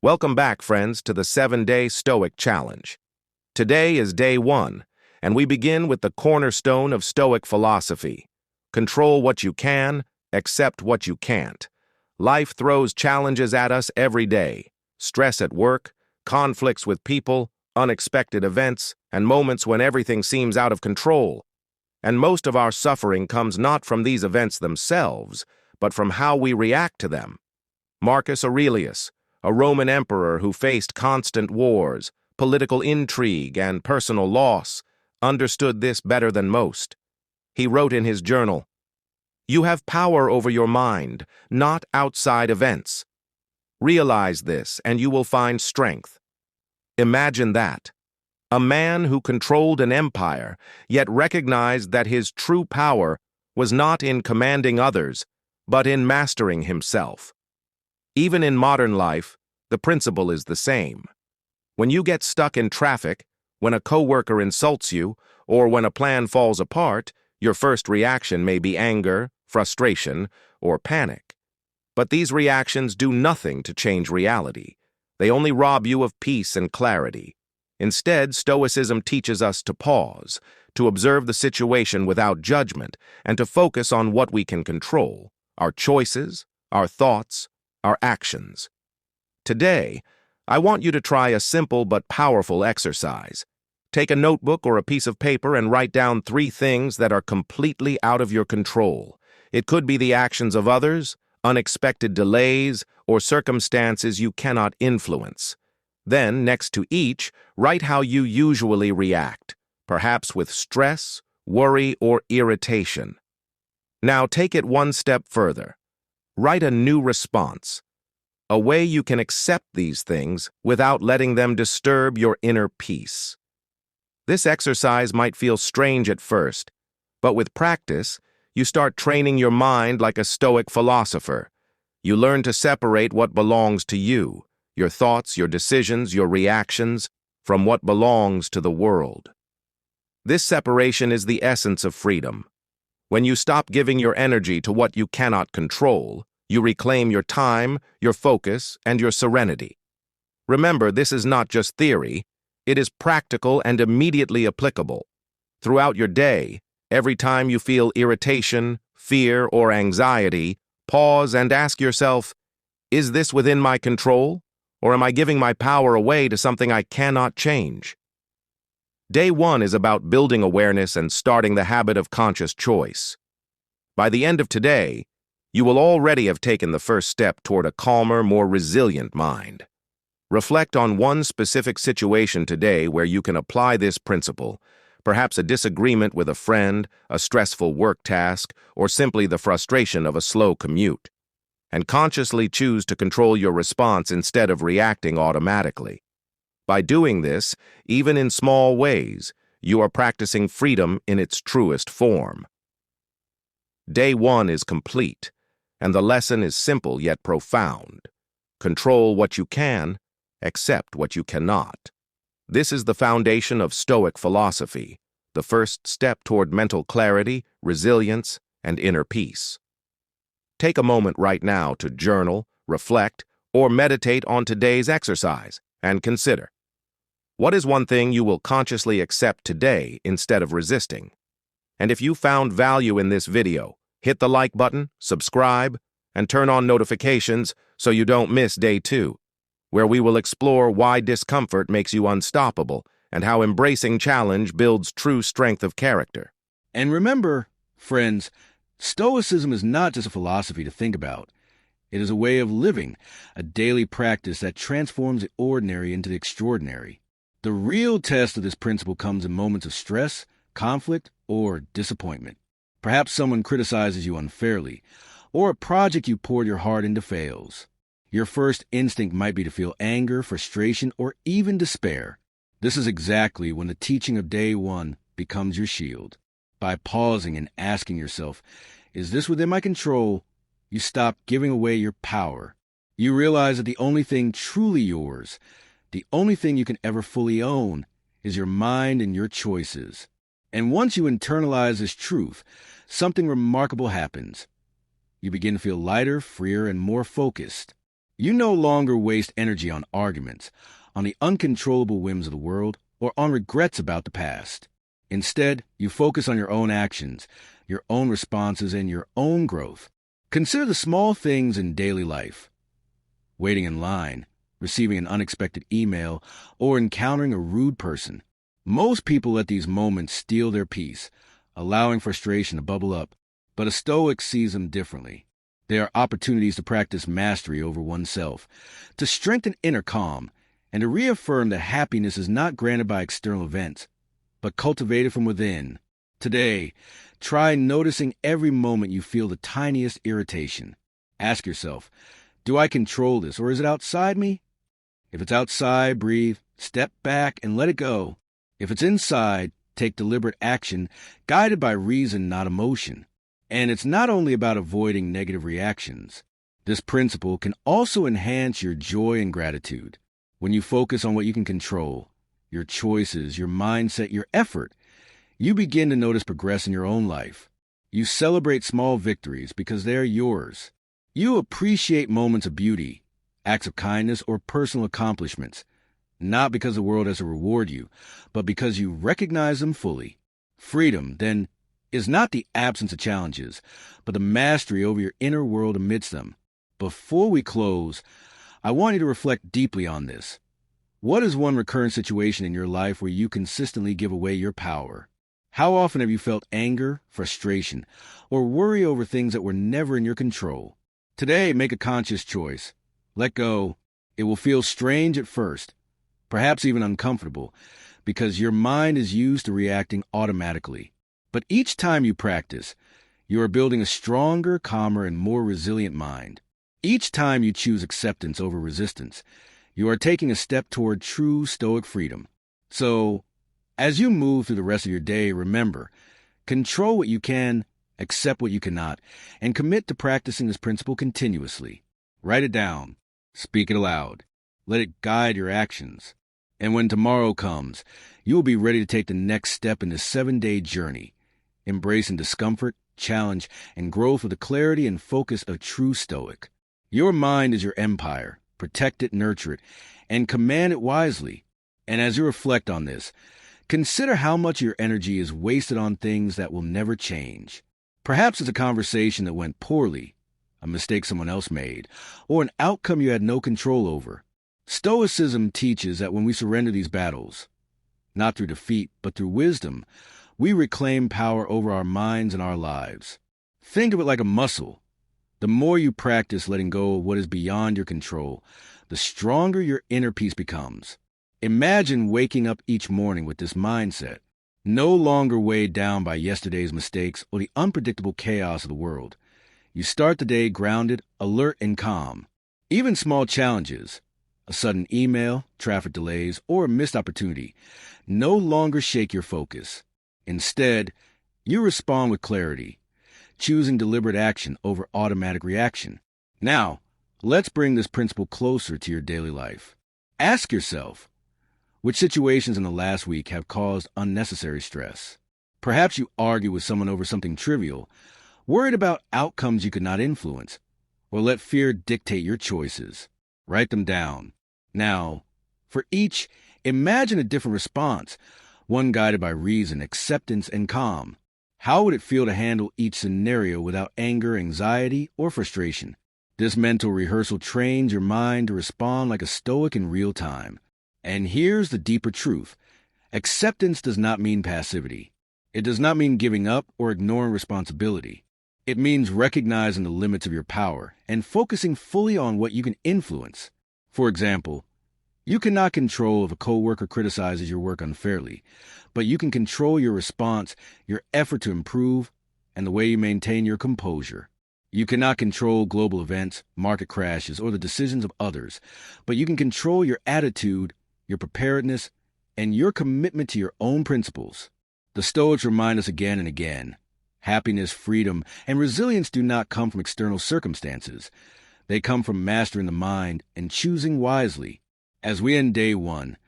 Welcome back, friends, to the 7-Day Stoic Challenge. Today is day 1, and we begin with the cornerstone of Stoic philosophy. Control what you can, accept what you can't. Life throws challenges at us every day. Stress at work, conflicts with people, unexpected events, and moments when everything seems out of control. And most of our suffering comes not from these events themselves, but from how we react to them. Marcus Aurelius, a Roman emperor who faced constant wars, political intrigue, and personal loss, understood this better than most. He wrote in his journal, "You have power over your mind, not outside events. Realize this, and you will find strength." Imagine that. A man who controlled an empire, yet recognized that his true power was not in commanding others, but in mastering himself. Even in modern life, the principle is the same. When you get stuck in traffic, when a coworker insults you, or when a plan falls apart, your first reaction may be anger, frustration, or panic. But these reactions do nothing to change reality. They only rob you of peace and clarity. Instead, Stoicism teaches us to pause, to observe the situation without judgment, and to focus on what we can control: our choices, our thoughts, our actions. Today, I want you to try a simple but powerful exercise. Take a notebook or a piece of paper and write down 3 things that are completely out of your control. It could be the actions of others, unexpected delays, or circumstances you cannot influence. Then, next to each, write how you usually react, perhaps with stress, worry, or irritation. Now take it one step further. Write a new response, a way you can accept these things without letting them disturb your inner peace. This exercise might feel strange at first, but with practice, you start training your mind like a Stoic philosopher. You learn to separate what belongs to you, your thoughts, your decisions, your reactions, from what belongs to the world. This separation is the essence of freedom. When you stop giving your energy to what you cannot control, you reclaim your time, your focus, and your serenity. Remember, this is not just theory. It is practical and immediately applicable. Throughout your day, every time you feel irritation, fear, or anxiety, pause and ask yourself, is this within my control, or am I giving my power away to something I cannot change? Day 1 is about building awareness and starting the habit of conscious choice. By the end of today, you will already have taken the first step toward a calmer, more resilient mind. Reflect on one specific situation today where you can apply this principle, perhaps a disagreement with a friend, a stressful work task, or simply the frustration of a slow commute, and consciously choose to control your response instead of reacting automatically. By doing this, even in small ways, you are practicing freedom in its truest form. Day 1 is complete, and the lesson is simple yet profound. Control what you can, accept what you cannot. This is the foundation of Stoic philosophy, the first step toward mental clarity, resilience, and inner peace. Take a moment right now to journal, reflect, or meditate on today's exercise, and consider, what is one thing you will consciously accept today instead of resisting? And if you found value in this video, hit the like button, subscribe, and turn on notifications so you don't miss day 2, where we will explore why discomfort makes you unstoppable and how embracing challenge builds true strength of character. And remember, friends, Stoicism is not just a philosophy to think about. It is a way of living, a daily practice that transforms the ordinary into the extraordinary. The real test of this principle comes in moments of stress, conflict, or disappointment. Perhaps someone criticizes you unfairly, or a project you poured your heart into fails. Your first instinct might be to feel anger, frustration, or even despair. This is exactly when the teaching of day 1 becomes your shield. By pausing and asking yourself, is this within my control? You stop giving away your power. You realize that the only thing truly yours, the only thing you can ever fully own, is your mind and your choices. And once you internalize this truth, something remarkable happens. You begin to feel lighter, freer, and more focused. You no longer waste energy on arguments, on the uncontrollable whims of the world, or on regrets about the past. Instead, you focus on your own actions, your own responses, and your own growth. Consider the small things in daily life: waiting in line, receiving an unexpected email, or encountering a rude person. Most people let these moments steal their peace, allowing frustration to bubble up, but a Stoic sees them differently. They are opportunities to practice mastery over oneself, to strengthen inner calm, and to reaffirm that happiness is not granted by external events, but cultivated from within. Today, try noticing every moment you feel the tiniest irritation. Ask yourself, do I control this, or is it outside me? If it's outside, breathe, step back, and let it go. If it's inside, take deliberate action, guided by reason, not emotion. And it's not only about avoiding negative reactions. This principle can also enhance your joy and gratitude. When you focus on what you can control, your choices, your mindset, your effort, you begin to notice progress in your own life. You celebrate small victories because they are yours. You appreciate moments of beauty, acts of kindness, or personal accomplishments, not because the world has to reward you, but because you recognize them fully. Freedom, then, is not the absence of challenges, but the mastery over your inner world amidst them. Before we close, I want you to reflect deeply on this. What is one recurrent situation in your life where you consistently give away your power? How often have you felt anger, frustration, or worry over things that were never in your control? Today, make a conscious choice. Let go. It will feel strange at first, perhaps even uncomfortable, because your mind is used to reacting automatically. But each time you practice, you are building a stronger, calmer, and more resilient mind. Each time you choose acceptance over resistance, you are taking a step toward true Stoic freedom. So, as you move through the rest of your day, remember, control what you can, accept what you cannot, and commit to practicing this principle continuously. Write it down. Speak it aloud. Let it guide your actions. And when tomorrow comes, you will be ready to take the next step in this 7-day journey, embracing discomfort, challenge, and growth with the clarity and focus of true Stoic. Your mind is your empire. Protect it, nurture it, and command it wisely. And as you reflect on this, consider how much of your energy is wasted on things that will never change. Perhaps it's a conversation that went poorly, a mistake someone else made, or an outcome you had no control over. Stoicism teaches that when we surrender these battles, not through defeat, but through wisdom, we reclaim power over our minds and our lives. Think of it like a muscle. The more you practice letting go of what is beyond your control, the stronger your inner peace becomes. Imagine waking up each morning with this mindset, no longer weighed down by yesterday's mistakes or the unpredictable chaos of the world. You start the day grounded, alert, and calm. Even small challenges, a sudden email, traffic delays, or a missed opportunity, no longer shake your focus. Instead, you respond with clarity, choosing deliberate action over automatic reaction. Now, let's bring this principle closer to your daily life. Ask yourself, which situations in the last week have caused unnecessary stress? Perhaps you argue with someone over something trivial, worried about outcomes you could not influence, or let fear dictate your choices. Write them down. Now, for each, imagine a different response, one guided by reason, acceptance, and calm. How would it feel to handle each scenario without anger, anxiety, or frustration? This mental rehearsal trains your mind to respond like a Stoic in real time. And here's the deeper truth. Acceptance does not mean passivity. It does not mean giving up or ignoring responsibility. It means recognizing the limits of your power and focusing fully on what you can influence. For example, you cannot control if a coworker criticizes your work unfairly, but you can control your response, your effort to improve, and the way you maintain your composure. You cannot control global events, market crashes, or the decisions of others, but you can control your attitude, your preparedness, and your commitment to your own principles. The Stoics remind us again and again, happiness, freedom, and resilience do not come from external circumstances. They come from mastering the mind and choosing wisely. As we end day one,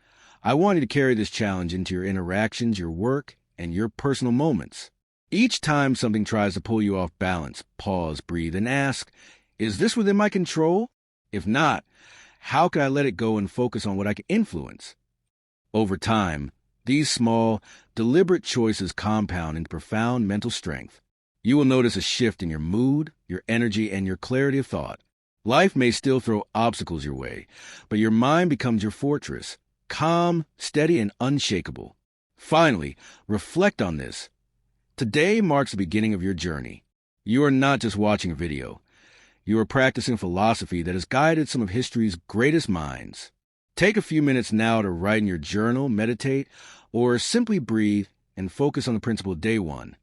I want you to carry this challenge into your interactions, your work, and your personal moments. Each time something tries to pull you off balance, pause, breathe, and ask, is this within my control? If not, how can I let it go and focus on what I can influence? Over time, these small, deliberate choices compound into profound mental strength. You will notice a shift in your mood, your energy, and your clarity of thought. Life may still throw obstacles your way, but your mind becomes your fortress, calm, steady, and unshakable. Finally, reflect on this. Today marks the beginning of your journey. You are not just watching a video. You are practicing philosophy that has guided some of history's greatest minds. Take a few minutes now to write in your journal, meditate, or simply breathe and focus on the principle of day one.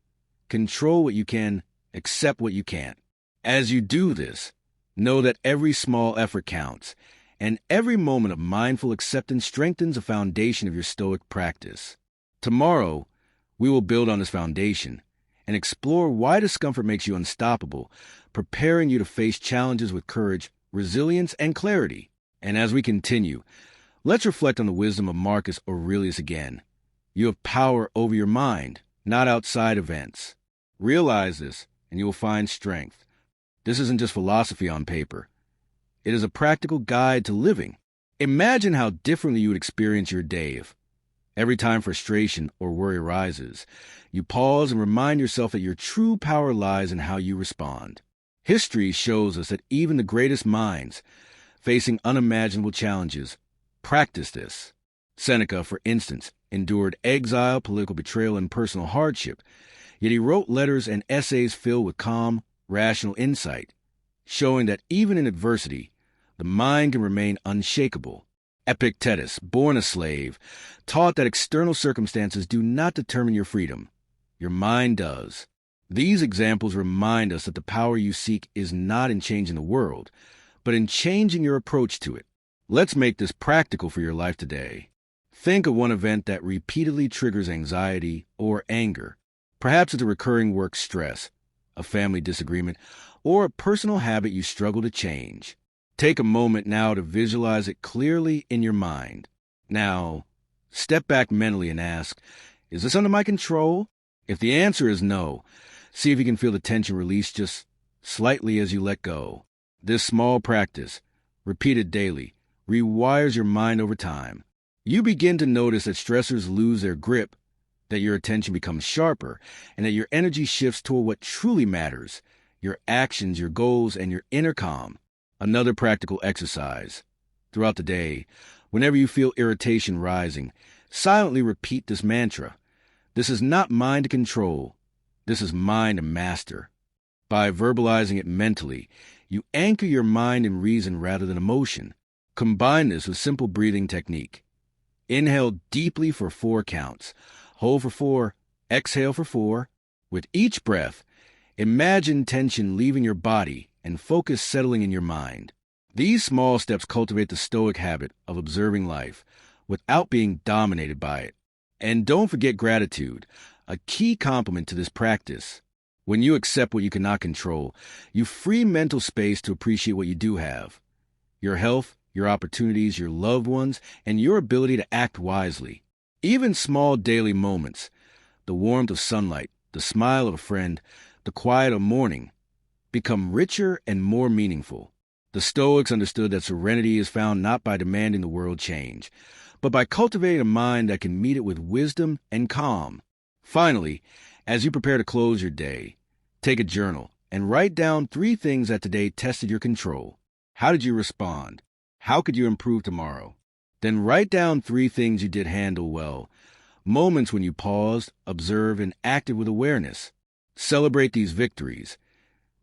Control what you can, accept what you can't. As you do this, know that every small effort counts, and every moment of mindful acceptance strengthens the foundation of your Stoic practice. Tomorrow, we will build on this foundation and explore why discomfort makes you unstoppable, preparing you to face challenges with courage, resilience, and clarity. And as we continue, let's reflect on the wisdom of Marcus Aurelius again. You have power over your mind, not outside events. Realize this, and you will find strength. This isn't just philosophy on paper. It is a practical guide to living. Imagine how differently you would experience your day if, every time frustration or worry arises, you pause and remind yourself that your true power lies in how you respond. History shows us that even the greatest minds, facing unimaginable challenges, practice this. Seneca, for instance, endured exile, political betrayal, and personal hardship, yet he wrote letters and essays filled with calm, rational insight, showing that even in adversity, the mind can remain unshakable. Epictetus, born a slave, taught that external circumstances do not determine your freedom. Your mind does. These examples remind us that the power you seek is not in changing the world, but in changing your approach to it. Let's make this practical for your life today. Think of one event that repeatedly triggers anxiety or anger. Perhaps it's a recurring work stress, a family disagreement, or a personal habit you struggle to change. Take a moment now to visualize it clearly in your mind. Now, step back mentally and ask, is this under my control? If the answer is no, see if you can feel the tension release just slightly as you let go. This small practice, repeated daily, rewires your mind over time. You begin to notice that stressors lose their grip, that your attention becomes sharper, and that your energy shifts toward what truly matters, your actions, your goals, and your inner calm. Another practical exercise. Throughout the day, whenever you feel irritation rising, silently repeat this mantra. This is not mine to control. This is mine to master. By verbalizing it mentally, you anchor your mind in reason rather than emotion. Combine this with simple breathing technique. Inhale deeply for 4 counts. Hold for 4. Exhale for 4. With each breath, imagine tension leaving your body and focus settling in your mind. These small steps cultivate the Stoic habit of observing life without being dominated by it. And don't forget gratitude, a key complement to this practice. When you accept what you cannot control, you free mental space to appreciate what you do have. Your health, your opportunities, your loved ones, and your ability to act wisely. Even small daily moments, the warmth of sunlight, the smile of a friend, the quiet of morning, become richer and more meaningful. The Stoics understood that serenity is found not by demanding the world change, but by cultivating a mind that can meet it with wisdom and calm. Finally, as you prepare to close your day, take a journal and write down 3 things that today tested your control. How did you respond? How could you improve tomorrow? Then write down 3 things you did handle well, moments when you paused, observed, and acted with awareness. Celebrate these victories,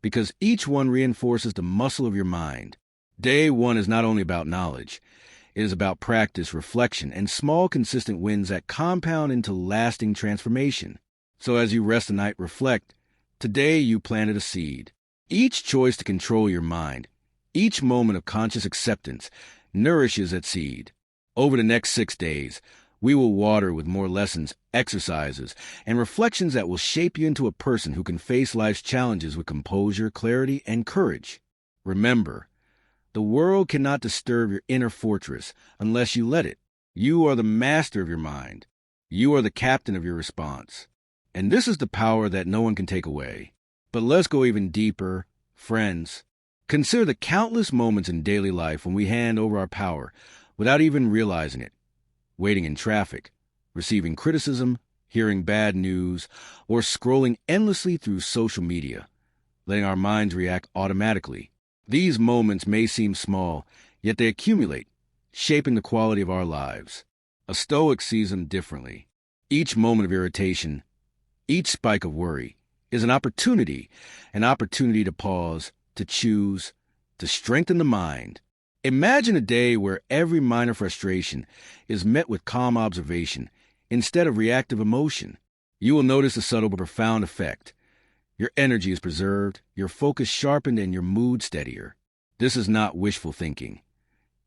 because each one reinforces the muscle of your mind. Day 1 is not only about knowledge. It is about practice, reflection, and small consistent wins that compound into lasting transformation. So as you rest the night, reflect. Today you planted a seed. Each choice to control your mind, each moment of conscious acceptance, nourishes that seed. Over the next 6 days, we will water with more lessons, exercises, and reflections that will shape you into a person who can face life's challenges with composure, clarity, and courage. Remember, the world cannot disturb your inner fortress unless you let it. You are the master of your mind. You are the captain of your response. And this is the power that no one can take away. But let's go even deeper. Friends, Consider the countless moments in daily life when we hand over our power without even realizing it. Waiting in traffic, receiving criticism, hearing bad news, or scrolling endlessly through social media, letting our minds react automatically. These moments may seem small, yet they accumulate, shaping the quality of our lives. A Stoic sees them differently. Each moment of irritation, each spike of worry, is an opportunity to pause, to choose, to strengthen the mind. Imagine a day where every minor frustration is met with calm observation instead of reactive emotion. You will notice a subtle but profound effect. Your energy is preserved, your focus sharpened, and your mood steadier. This is not wishful thinking.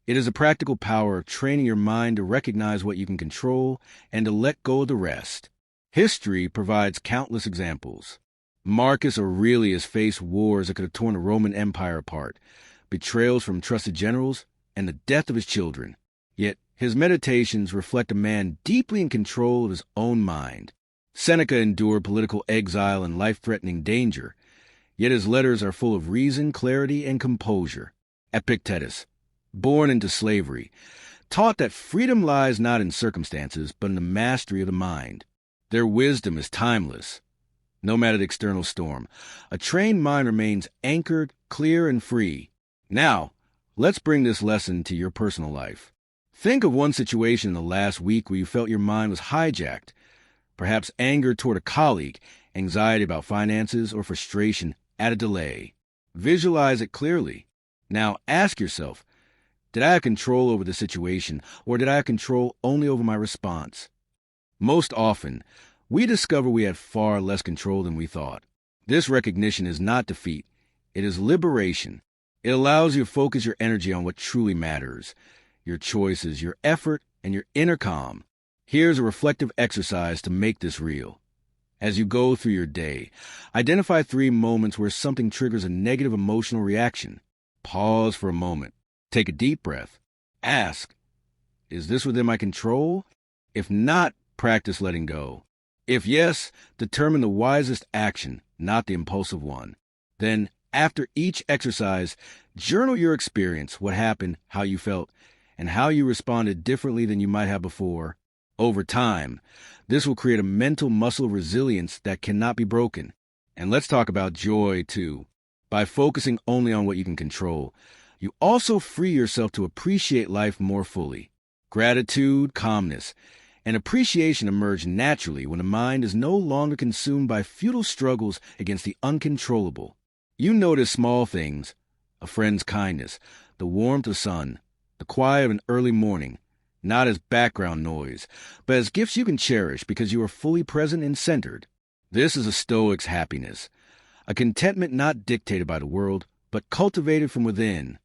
It is a practical power of training your mind to recognize what you can control and to let go of the rest. History provides countless examples. Marcus Aurelius faced wars that could have torn the Roman Empire apart, betrayals from trusted generals, and the death of his children. Yet his meditations reflect a man deeply in control of his own mind. Seneca endured political exile and life-threatening danger, yet his letters are full of reason, clarity, and composure. Epictetus, born into slavery, taught that freedom lies not in circumstances, but in the mastery of the mind. Their wisdom is timeless. No matter the external storm, a trained mind remains anchored, clear, and free. Now, let's bring this lesson to your personal life. Think of one situation in the last week where you felt your mind was hijacked. Perhaps anger toward a colleague, anxiety about finances, or frustration at a delay. Visualize it clearly. Now ask yourself, did I have control over the situation, or did I have control only over my response? Most often, we discover we had far less control than we thought. This recognition is not defeat. It is liberation. It allows you to focus your energy on what truly matters, your choices, your effort, and your inner calm. Here's a reflective exercise to make this real. As you go through your day, identify 3 moments where something triggers a negative emotional reaction. Pause for a moment. Take a deep breath. Ask, is this within my control? If not, practice letting go. If yes, determine the wisest action, not the impulsive one. Then, after each exercise, journal your experience, what happened, how you felt, and how you responded differently than you might have before. Over time, this will create a mental muscle of resilience that cannot be broken. And let's talk about joy, too. By focusing only on what you can control, you also free yourself to appreciate life more fully. Gratitude, calmness, and appreciation emerge naturally when the mind is no longer consumed by futile struggles against the uncontrollable. You notice small things, a friend's kindness, the warmth of sun, the quiet of an early morning, not as background noise, but as gifts you can cherish because you are fully present and centered. This is a Stoic's happiness, a contentment not dictated by the world, but cultivated from within.